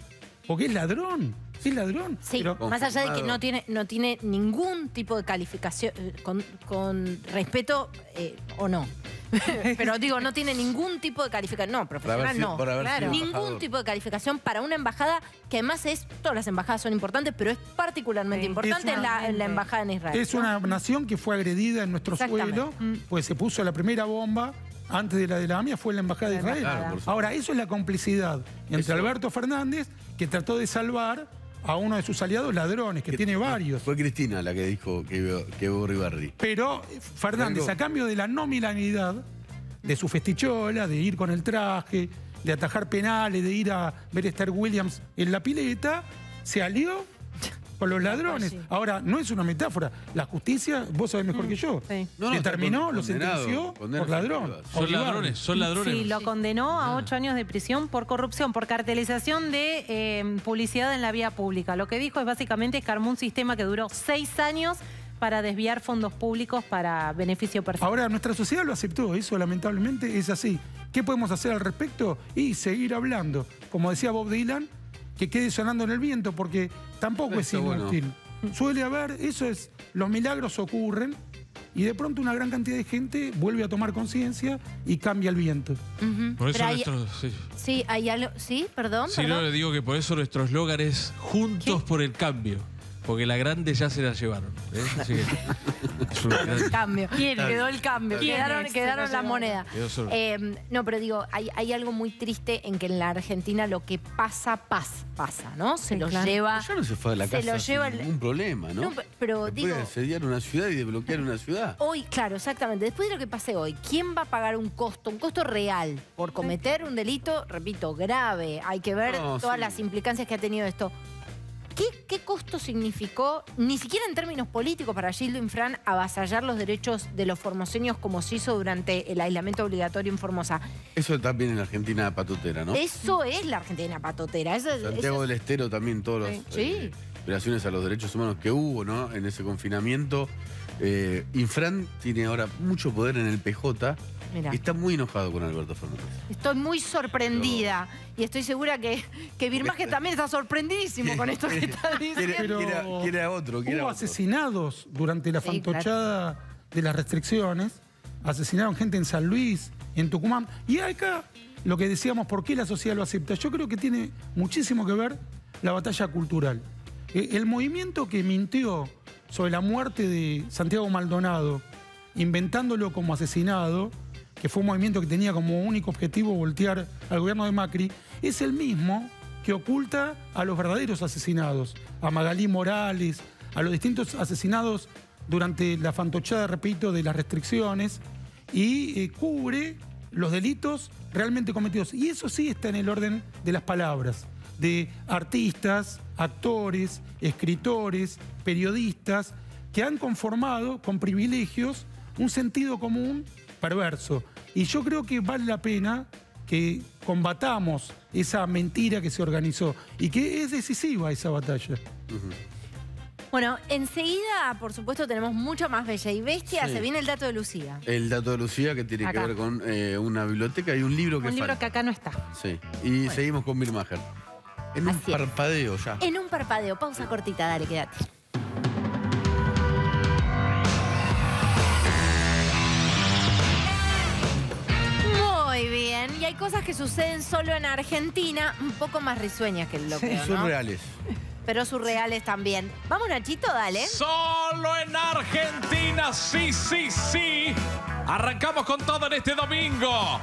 porque es ladrón. Es ladrón. Sí, Pero- más allá de que confirmado. no tiene ningún tipo de calificación, con respeto o no. Pero digo, no tiene ningún tipo de calificación. No, profesional no. por haber sido Ningún embajador. tipo de calificación para una embajada que además todas las embajadas son importantes, pero es particularmente Sí. importante Es una- la embajada en Israel. Es una nación que fue agredida en nuestro Exactamente. suelo, pues se puso la primera bomba antes de la AMIA, fue en la Embajada de La Israel. embajada. Claro, por supuesto. Ahora, eso es la complicidad entre Eso. Alberto Fernández, que trató de salvar a uno de sus aliados ladrones, que tiene varios. Fue Cristina la que dijo que Uribarri. Pero Fernández, Algo- a cambio de la nominalidad, de su festichola, de ir con el traje, de atajar penales, de ir a ver a Esther Williams en la pileta, se alió con los ladrones. Sí. Ahora, no es una metáfora. La justicia, vos sabés mejor que yo, Sí. determinó, lo sentenció por ladrón. Son ladrones, son ladrones. Sí, lo condenó a 8 años de prisión por corrupción, por cartelización de publicidad en la vía pública. Lo que dijo es básicamente que armó un sistema que duró 6 años para desviar fondos públicos para beneficio personal. Ahora, nuestra sociedad lo aceptó, eso lamentablemente es así. ¿Qué podemos hacer al respecto? Y seguir hablando. Como decía Bob Dylan, que quede sonando en el viento, porque tampoco es inútil. Suele haber, eso es, los milagros ocurren y de pronto una gran cantidad de gente vuelve a tomar conciencia y cambia el viento. Por eso Pero hay- nuestro... Sí, Sí, hay algo... Sí, perdón, sí, no, perdón. le digo que por eso nuestro eslogan es Juntos por el Cambio. Porque la grande ya se la llevaron. Así que es una gran- Cambio. ¿Quién? Quedó el cambio. ¿Quién Quedaron es? las monedas. Quedó solo. No, pero digo, hay algo muy triste en que en la Argentina lo que pasa, ¿no? Se Sí, lo claro. lleva... Ya no se fue a la Se casa lo lleva sin el- ningún problema, ¿no? No, pero Se digo- puede asediar una ciudad y desbloquear una ciudad. Hoy, claro, exactamente. Después de lo que pase hoy, ¿quién va a pagar un costo real por cometer un delito, repito, grave? Hay que ver No, todas sí. las implicancias que ha tenido esto. ¿Qué costo significó, ni siquiera en términos políticos, para Gildo Infran avasallar los derechos de los formoseños como se hizo durante el aislamiento obligatorio en Formosa? Eso también en la Argentina patotera, ¿no? Eso es la Argentina patotera. Santiago del Estero también, todas las Sí. violaciones a los derechos humanos que hubo, ¿no? En ese confinamiento. Infran tiene ahora mucho poder en el PJ Mirá. y está muy enojado con Alberto Fernández. Estoy muy sorprendida y estoy segura que Birmaje también está sorprendidísimo con esto que está diciendo. Pero Quiere a otro, quiere a hubo otro. asesinados durante la Sí, fantochada de las restricciones. Asesinaron gente en San Luis, en Tucumán. Y acá, lo que decíamos, ¿por qué la sociedad lo acepta? Yo creo que tiene muchísimo que ver la batalla cultural. El movimiento que mintió sobre la muerte de Santiago Maldonado, inventándolo como asesinado, que fue un movimiento que tenía como único objetivo voltear al gobierno de Macri, es el mismo que oculta a los verdaderos asesinados, a Magalí Morales, a los distintos asesinados durante la fantochada, repito, de las restricciones, y cubre los delitos realmente cometidos. Y eso sí está en el orden de las palabras, de artistas, actores, escritores, periodistas, que han conformado con privilegios un sentido común perverso. Y yo creo que vale la pena que combatamos esa mentira que se organizó y que es decisiva esa batalla. Bueno, enseguida, por supuesto, tenemos mucho más Bella y Bestia. Sí. Se viene el dato de Lucía. El dato de Lucía, que tiene Acá. que ver con una biblioteca y un libro que Un libro falta. que acá no está. Sí. Y seguimos con Birmacher. En un Así es. parpadeo ya. En un parpadeo. Pausa cortita, dale, quédate. Muy bien. Y hay cosas que suceden solo en Argentina, un poco más risueñas que el bloqueo, Son ¿no? reales. Pero surreales también. Vamos, Nachito, dale. Solo en Argentina, sí, sí, sí. Arrancamos con todo en este domingo.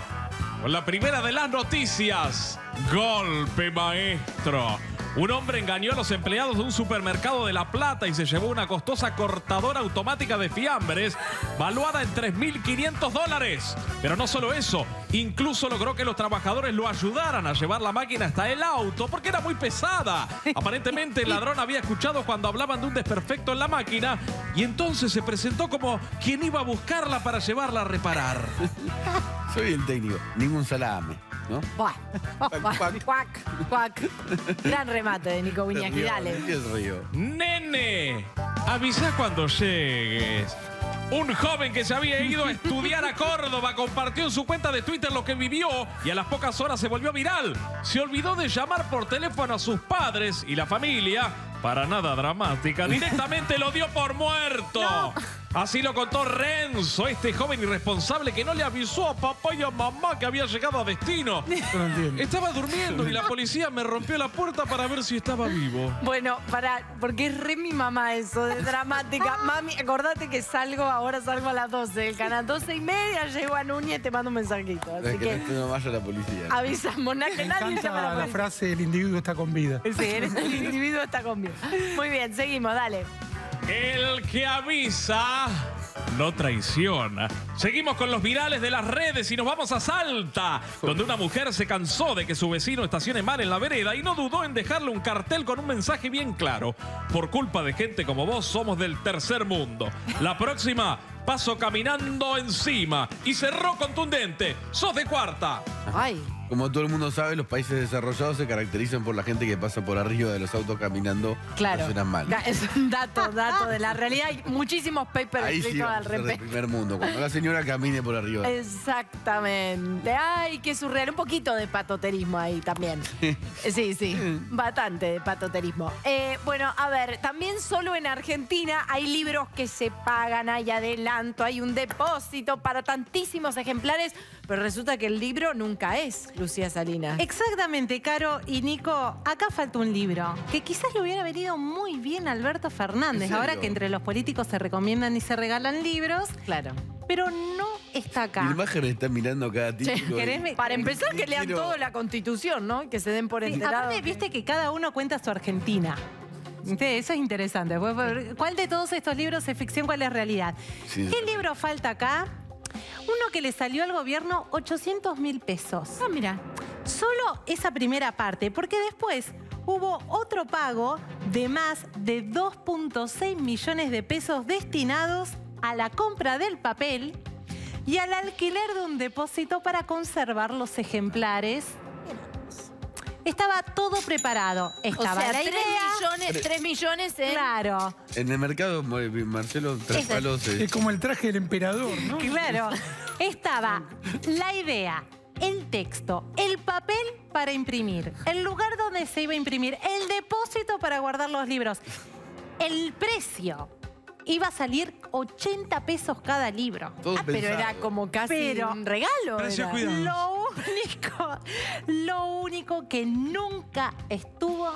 Con la primera de las noticias. Golpe maestro. Un hombre engañó a los empleados de un supermercado de La Plata y se llevó una costosa cortadora automática de fiambres valuada en $3.500. Pero no solo eso, incluso logró que los trabajadores lo ayudaran a llevar la máquina hasta el auto porque era muy pesada. Aparentemente el ladrón había escuchado cuando hablaban de un desperfecto en la máquina y entonces se presentó como quien iba a buscarla para llevarla a reparar. Soy el técnico. Ningún salame, ¿no? Buah. Cuac. Cuac, cuac. Gran remate de Nico Viñaki, dale. ¿Qué es río? Nene, avisa cuando llegues. Un joven que se había ido a estudiar a Córdoba compartió en su cuenta de Twitter lo que vivió y a las pocas horas se volvió viral. Se olvidó de llamar por teléfono a sus padres y la familia, para nada dramática, directamente lo dio por muerto. No. Así lo contó Renzo, este joven irresponsable que no le avisó a papá y a mamá que había llegado a destino. Yo no entiendo. Estaba durmiendo y la policía me rompió la puerta para ver si estaba vivo. Bueno, porque es re mi mamá eso, de dramática. Mami, acordate que ahora salgo a las 12 del canal 12:30, llego a Núñez y te mando un mensajito. Así Es que que no vaya la policía. avisamos, que Me nadie llama a encanta la la policía. frase, el individuo está con vida. Sí, el individuo está conmigo. Muy bien, seguimos, dale. El que avisa no traiciona. Seguimos con los virales de las redes y nos vamos a Salta, donde una mujer se cansó de que su vecino estacione mal en la vereda y no dudó en dejarle un cartel con un mensaje bien claro. Por culpa de gente como vos, somos del tercer mundo. La próxima, paso caminando encima. Y cerró contundente. Sos de cuarta. Ay. Como todo el mundo sabe, los países desarrollados se caracterizan por la gente que pasa por arriba de los autos caminando. Claro. No suenan mal. Es un dato de la realidad. Hay muchísimos papers Ahí sí escritos vamos al a ser del respecto. primer mundo. Cuando la señora camine por arriba. Exactamente. Ay, qué surreal. Un poquito de patoterismo ahí también. Sí. Bastante de patoterismo. Bueno, a ver, también solo en Argentina hay libros que se pagan, hay adelanto, hay un depósito para tantísimos ejemplares, pero resulta que el libro nunca es, Lucía Salinas. Exactamente, Caro y Nico. Acá falta un libro que quizás le hubiera venido muy bien a Alberto Fernández, ¿En serio? ahora que entre los políticos se recomiendan y se regalan libros. Claro. Pero no está acá. Mi imagen está mirando cada título. Para empezar, que lean Quiero- todo la Constitución, ¿no? Que se den por Sí, enterados. aparte, viste que cada uno cuenta su Argentina. ¿Viste? Eso es interesante. ¿Cuál de todos estos libros es ficción, cuál es realidad? Sí, ¿Qué libro falta acá? Uno que le salió al gobierno 800.000 pesos. Ah, mira. Solo esa primera parte, porque después hubo otro pago de más de 2.6 millones de pesos destinados a la compra del papel y al alquiler de un depósito para conservar los ejemplares. Estaba todo preparado. Estaba O sea, la 3 idea. 3 millones en... Claro, En el mercado, Marcelo, tres palos. Es como el traje del emperador, ¿no? claro. Estaba la idea, el texto, el papel para imprimir, el lugar donde se iba a imprimir, el depósito para guardar los libros, el precio. Iba a salir 80 pesos cada libro. Todo Ah, pero pensado. era como casi un regalo. Precio era. cuidado. Lo único que nunca estuvo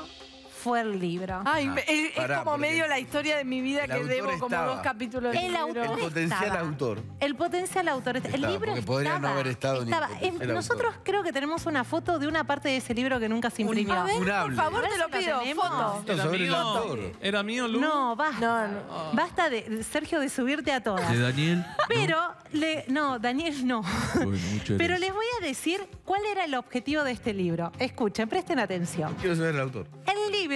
fue el libro. Ay, es pará, como porque medio la historia de mi vida el que autor debo como estaba. 2 capítulos de El libro. autor El potencial estaba. autor. El potencial autor. El Estaba, libro porque podría no estaba, haber estado ni el estaba. potencial Nosotros autor. creo que tenemos una foto de una parte de ese libro que nunca se imprimió. A ver, por Funable. favor, A ver te si lo lo pido. tenemos. Foto. No, sobre el autor. ¿Era mío, Lu? No, basta. No. Basta de, Sergio, de subirte a todas. ¿De Daniel? Pero, no, Daniel no. Bueno, muchas Pero gracias. les voy a decir cuál era el objetivo de este libro. Escuchen, presten atención. Quiero saber el autor. El libro,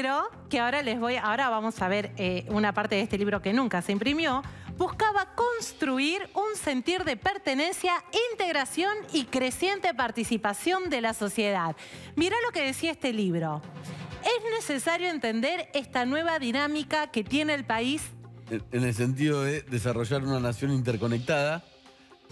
que ahora vamos a ver una parte de este libro que nunca se imprimió, buscaba construir un sentir de pertenencia, integración y creciente participación de la sociedad. Mirá lo que decía este libro. Es necesario entender esta nueva dinámica que tiene el país. En el sentido de desarrollar una nación interconectada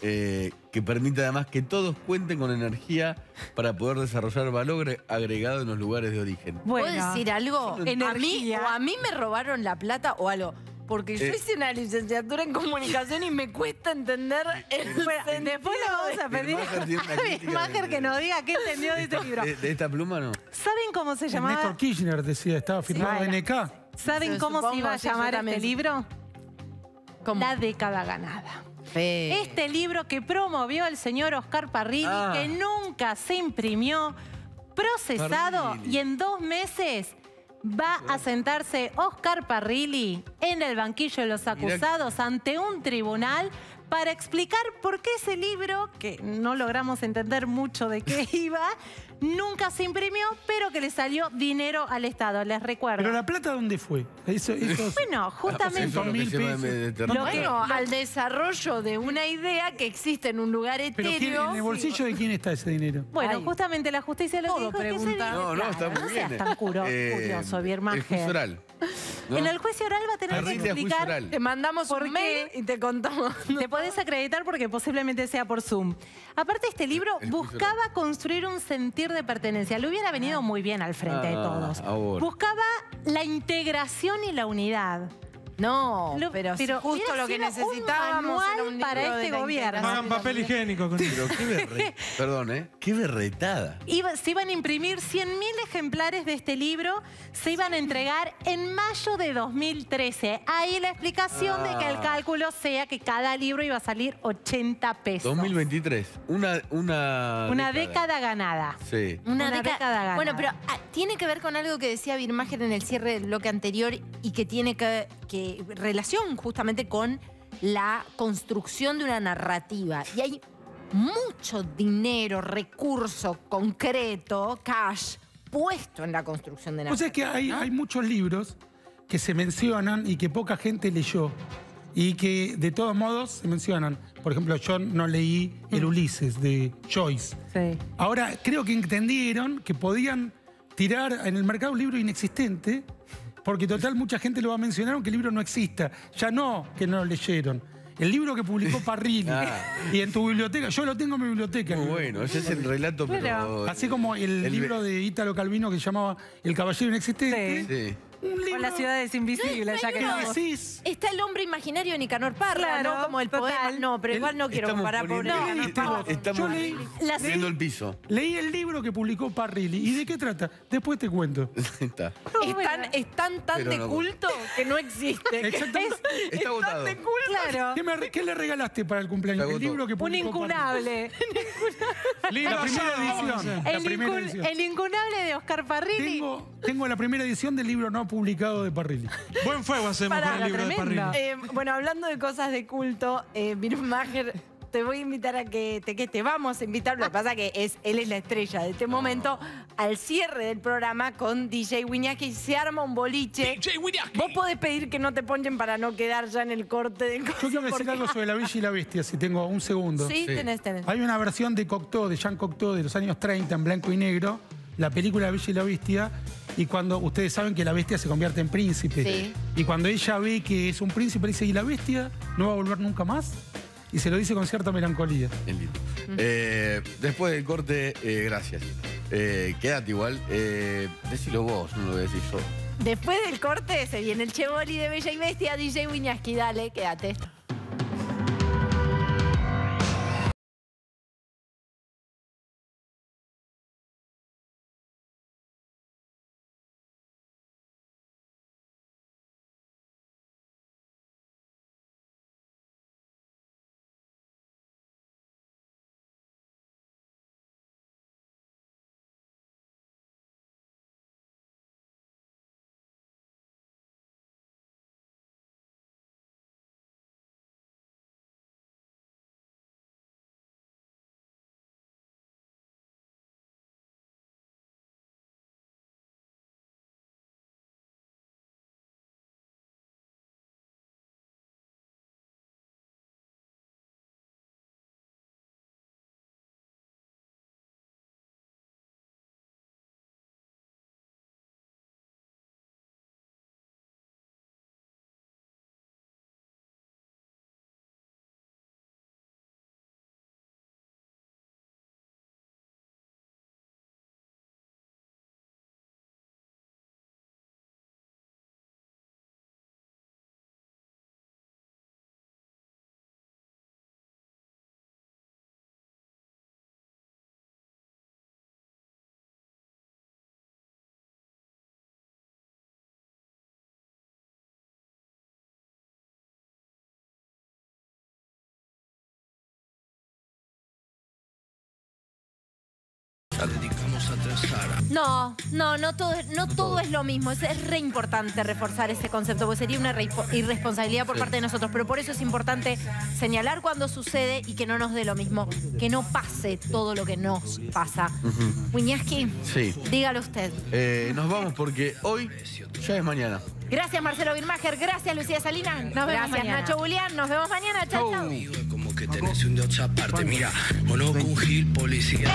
que permita además que todos cuenten con energía para poder desarrollar valor agregado en los lugares de origen. ¿Puedo decir algo? energía. A mí me robaron la plata o algo. Porque yo hice una licenciatura en comunicación y me cuesta entender el sentido. Después lo vamos a pedir Maher tiene una crítica Maher que nos diga qué entendió de este libro. ¿De esta pluma no? ¿Saben cómo se llamaba? Néstor Kirchner decía, estaba firmado Bueno. NK. ¿Saben Se cómo se supongo, iba a sí, yo llamar también. este libro? ¿Cómo? La década ganada. Fe. Este libro que promovió el señor Oscar Parrilli, Ah. que nunca se imprimió, procesado, Parrilli. y en 2 meses va a sentarse Oscar Parrilli en el banquillo de los acusados ante un tribunal para explicar por qué ese libro, que no logramos entender mucho de qué iba, nunca se imprimió, pero que le salió dinero al Estado. Les recuerdo. Pero la plata, ¿dónde fue? Bueno, justamente... Eso es lo que 100.000 se llama pesos. de terror. Bueno, al desarrollo de una idea que existe en un lugar Pero etéreo. ¿en el bolsillo de quién está ese dinero? Bueno, Ay. justamente la justicia lo que Todo dijo es que ese pregunta. dinero- No, está Claro, muy no bien. seas tan curioso, Birmacher. El juicio oral. ¿no? En el juicio oral va a tener que Parrilli a juicio explicar. oral. Te mandamos ¿Por un qué? mail y te contamos. Te podés acreditar porque posiblemente sea por Zoom. Aparte, este libro El juicio buscaba construir un sentir de pertenencia. Le hubiera venido muy bien al frente de Ah, todos. ahora. Buscaba la integración y la unidad. No, Lo- pero, si pero justo hubiera lo que sido un necesitábamos era manual un para libro de este la gobierno. integración. Hagan papel higiénico con eso. Pero perdón, qué berretada. Se iban a imprimir 100.000 ejemplares de este libro, se iban a entregar en mayo de 2013. Ahí la explicación de que el cálculo sea que cada libro iba a salir 80 pesos. 2023. Una década ganada. Sí. Una Una década ganada. Bueno, pero tiene que ver con algo que decía Birmacher en el cierre del bloque anterior y que tiene que relación justamente con la construcción de una narrativa. Y hay mucho dinero, recurso concreto, cash, puesto en la construcción de narrativa. O sea, es que hay muchos libros que se mencionan y que poca gente leyó. Y que de todos modos se mencionan. Por ejemplo, yo no leí el Ulises de Joyce. Sí. Ahora, creo que entendieron que podían tirar en el mercado un libro inexistente, porque total mucha gente lo va a mencionar aunque el libro no exista. Ya no que no lo leyeron. El libro que publicó Parrilli y en tu biblioteca, yo lo tengo en mi biblioteca. Muy bueno, ese es el relato, pero... Así como el libro de Ítalo Calvino que se llamaba El Caballero Inexistente. Sí. Un libro... Con las ciudades invisibles, ya que no. Está el hombre imaginario de Nicanor Parra, Claro, ¿no? Como el poema. No, pero igual no quiero comparar pobre Nicanor Parra. Estamos viendo el piso. Leí el libro que publicó Parrilli. ¿Y de qué trata? Después te cuento. Está. Están tan Pero de no. culto que no existe. Exactamente. Está agotado. De culto. Claro. ¿Qué le regalaste para el cumpleaños? Se El agotó. libro que Un publicó incunable. La primera edición. La primera edición. El incunable de Oscar Parrilli. Tengo la primera edición del libro no publicado de Parrilli. Buen fuego hacemos Pará, con el libro de tremenda. Parrilli. Bueno, hablando de cosas de culto, Maher, te voy a invitar a que te vamos a invitar. Lo que pasa que él es la estrella de este momento. Al cierre del programa con DJ Wiñaski se arma un boliche. DJ Wiñaski. Vos podés pedir que no te ponchen para no quedar ya en el corte del Yo quiero decir algo sobre La Bella y la Bestia, si tengo un segundo. Sí, tenés. Hay una versión de Cocteau, de Jean Cocteau, de los años 30, en blanco y negro, la película La Bella y la Bestia, y cuando ustedes saben que la bestia se convierte en príncipe. Sí. Y cuando ella ve que es un príncipe, dice, ¿y la bestia no va a volver nunca más? Y se lo dice con cierta melancolía. Es lindo. Después del corte, gracias. Quédate igual. Decilo vos, no lo voy a decir yo. Después del corte se viene el Chevoli de Bella y Bestia, DJ Wiñaski. Dale, quédate. No todo es lo mismo. Es re importante reforzar ese concepto, porque sería una irresponsabilidad por parte de nosotros. Pero por eso es importante señalar cuando sucede y que no nos dé lo mismo. Que no pase todo lo que nos pasa. Wiñaski, Sí. dígalo usted. Nos vamos porque hoy ya es mañana. Gracias, Marcelo Birmacher. Gracias, Lucía Salinas. Gracias, mañana. Nacho Julián. Nos vemos mañana. Chau, chau. Como que tenés un de otra parte, mira, monóculo, Gil, policía.